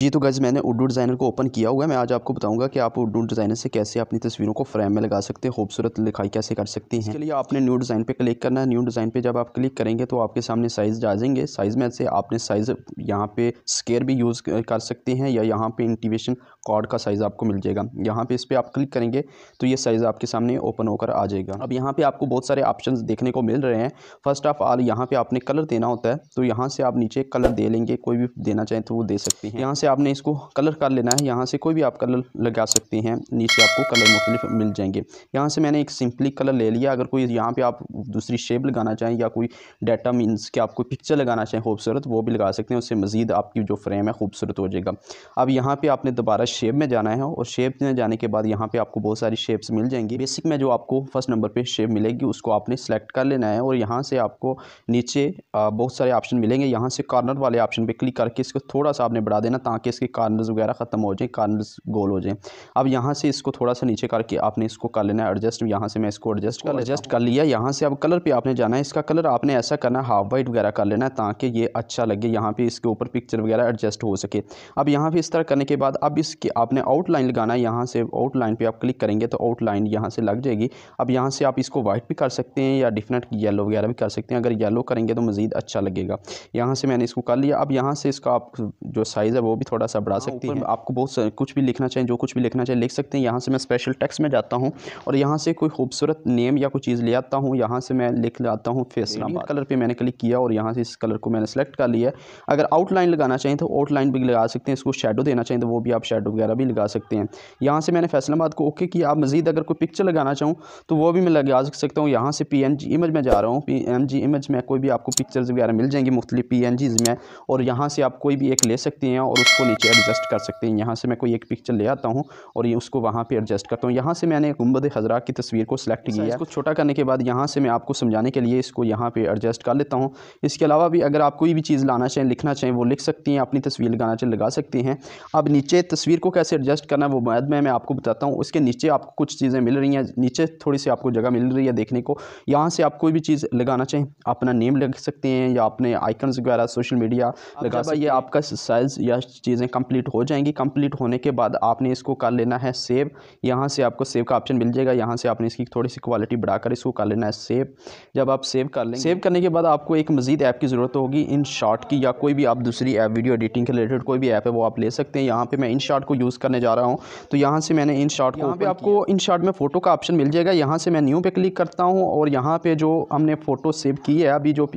जी तो गाइस मैंने उर्दू डिज़ाइनर को ओपन किया हुआ है। मैं आज आपको बताऊंगा कि आप उर्दू डिज़ाइनर से कैसे अपनी तस्वीरों को फ्रेम में लगा सकते हैं, खूबसूरत लिखाई कैसे कर सकते हैं। इसके लिए आपने न्यू डिज़ाइन पे क्लिक करना है। न्यू डिज़ाइन पे जब आप क्लिक करेंगे तो आपके सामने साइज़ आ जाएंगे। साइज़ में से आपने साइज़ यहाँ पे स्क्वायर भी यूज़ कर सकते हैं या यहाँ पे इंटीमेशन कार्ड का साइज़ आपको मिल जाएगा। यहाँ पे इस पर आप क्लिक करेंगे तो ये साइज़ आपके सामने ओपन होकर आ जाएगा। अब यहाँ पे आपको बहुत सारे ऑप्शंस देखने को मिल रहे हैं। फर्स्ट ऑफ ऑल यहाँ पे आपने कलर देना होता है, तो यहाँ से आप नीचे कलर दे लेंगे, कोई भी देना चाहें तो वो दे सकते हैं। यहाँ से आपने इसको कलर कर लेना है। यहाँ से कोई भी आप कलर लगा सकते हैं, नीचे आपको कलर मुख्तलिफ मिल जाएंगे। यहाँ से मैंने एक सिंपली कलर ले लिया। अगर कोई यहाँ पे आप दूसरी शेप लगाना चाहें या कोई डाटा मीन्स कि आप कोई पिक्चर लगाना चाहें खूबसूरत, वो भी लगा सकते हैं। उससे मज़ीद आपकी जो फ्रेम है खूबसूरत हो जाएगा। अब यहाँ पे आपने दोबारा शेप में जाना है और शेप में जाने के बाद यहाँ पे आपको बहुत सारी शेप्स मिल जाएंगी। बेसिक में जो आपको फर्स्ट नंबर पे शेप मिलेगी उसको आपने सेलेक्ट कर लेना है और यहाँ से आपको नीचे बहुत सारे ऑप्शन मिलेंगे। यहाँ से कॉर्नर वाले ऑप्शन पे क्लिक करके इसको थोड़ा सा आपने बढ़ा देना ताकि इसके कॉर्नर्स वगैरह ख़त्म हो जाए, कॉर्नर्स गोल हो जाए। अब यहाँ से इसको थोड़ा सा नीचे करके आपने इसको कर लेना है एडजस्ट। यहाँ से मैं इसको एडजस्ट कर लिया। यहाँ से अब कलर पे आपने जाना है। इसका कलर आपने ऐसा करना है, हाफ वाइट वगैरह कर लेना है ताकि ये अच्छा लगे, यहाँ पे इसके ऊपर पिक्चर वगैरह एडजस्ट हो सके। अब यहाँ पे इस तरह करने के बाद अब इसकी आपने आउटलाइन लगाना है। यहाँ से आउटलाइन पे आप क्लिक करेंगे तो आउटलाइन यहाँ से लग जाएगी। अब यहाँ से आप इसको वाइट भी कर सकते हैं या डिफरेंट येलो वगैरह भी कर सकते हैं। अगर येलो करेंगे तो मज़ीद अच्छा लगेगा। यहाँ से मैंने इसको कर लिया। अब यहाँ से इसका आप जो साइज़ है वो भी थोड़ा सा बढ़ा सकते हैं। आपको बहुत कुछ भी लिखना चाहिए, जो कुछ भी लिखना चाहिए लिख सकते हैं। यहाँ से मैं स्पेशल टेक्स्ट में जाता हूँ और यहाँ से कोई खूबसूरत नेम या कोई चीज़ ले आता हूँ। यहाँ से मैं लिख लाता हूँ फैसलाबाद। कलर पे मैंने क्लिक किया और यहाँ से इस कलर को मैंने सेलेक्ट कर लिया। अगर आउटलाइन लगाना चाहें तो आउटलाइन भी लगा सकते हैं। इसको शेडो देना चाहें तो वो भी आप शेडो वगैरह भी लगा सकते हैं। यहाँ से मैंने फैसलाबाद को ओके किया। आप मज़ीद अगर कोई पिक्चर लगाना चाहूँ तो वो भी मैं लगा सकता हूँ। यहाँ से PNG इमेज में जा रहा हूँ। PNG इमेज में कोई भी आपको पिक्चर्स वगैरह मिल जाएंगी मुख्तलिफ PNGs में, और यहाँ से आप कोई भी एक ले सकते हैं और उसको नीचे एडजस्ट कर सकते हैं। यहाँ से मैं कोई एक पिक्चर ले आता हूँ और ये उसको वहाँ पे एडजस्ट करता हूँ। यहाँ से मैंने गुंबद खज़रा की तस्वीर को सिलेक्ट किया है। इसको छोटा करने के बाद यहाँ से मैं आपको समझाने के लिए इसको यहाँ पे एडजस्ट कर लेता हूँ। इसके अलावा भी अगर आप कोई भी चीज़ लाना चाहें, लिखना चाहें, वो लिख सकती हैं। अपनी तस्वीर लगाना चाहें लगा सकते हैं। अब नीचे तस्वीर को कैसे एडजस्ट करना है वो बाद में मैं आपको बताता हूँ। उसके नीचे आपको कुछ चीज़ें मिल रही हैं, नीचे थोड़ी सी आपको जगह मिल रही है देखने को। यहाँ से आप कोई भी चीज़ लगाना चाहें, अपना नेम लिख सकते हैं या अपने आइकन्स वगैरह सोशल मीडिया लगा सकते हैं। ये आपका साइज़ या चीज़ें कंप्लीट हो जाएंगी। कंप्लीट होने के बाद आपने इसको कर लेना है सेव। यहाँ से आपको सेव का ऑप्शन मिल जाएगा। यहाँ से आपने इसकी थोड़ी सी क्वालिटी बढ़ाकर इसको कर लेना है सेव। जब आप सेव कर लेंगे, सेव करने के बाद आपको एक मज़ीद ऐप की ज़रूरत होगी, InShot की, या कोई भी आप दूसरी ऐप वीडियो एडिटिंग के रिलेटेड कोई भी ऐप है वो आप ले सकते हैं। यहाँ पे मैं InShot को यूज़ करने जा रहा हूँ, तो यहाँ से मैंने InShot को, यहाँ पे आपको InShot में फ़ोटो का ऑप्शन मिल जाएगा। यहाँ से मैं न्यू पे क्लिक करता हूँ और यहाँ पे जो हमने फ़ोटो सेव की है, अभी जो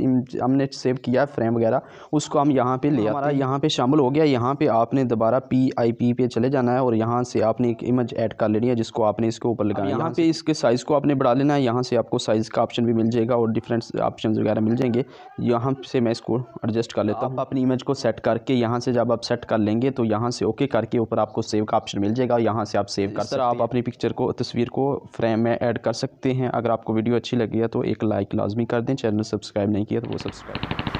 हमने सेव किया है फ्रेम वगैरह, उसको हम यहाँ पे ले आते हैं। यहाँ पे शामिल हो गया। यहाँ पे आपने दोबारा PIP पे चले जाना है और यहाँ से आपने एक इमेज ऐड कर लेनी है जिसको आपने इसके ऊपर लगाना है। यहाँ पे इसके साइज़ को आपने बढ़ा लेना है। यहाँ से आपको साइज़ का ऑप्शन भी मिल जाएगा और डिफरेंट ऑप्शंस वगैरह मिल जाएंगे। यहाँ से मैं इसको एडजस्ट कर लेता हूँ। आप अपनी इमेज को सेट करके यहाँ से जब आप सेट कर लेंगे तो यहाँ से ओके करके ऊपर आपको सेव का ऑप्शन मिल जाएगा। यहाँ से आप सेव कर सकते हैं। आप अपनी पिक्चर को, तस्वीर को फ्रेम में ऐड कर सकते हैं। अगर आपको वीडियो अच्छी लगी है तो एक लाइक लाजमी कर दें। चैनल सब्सक्राइब नहीं किया तो वो सब्सक्राइब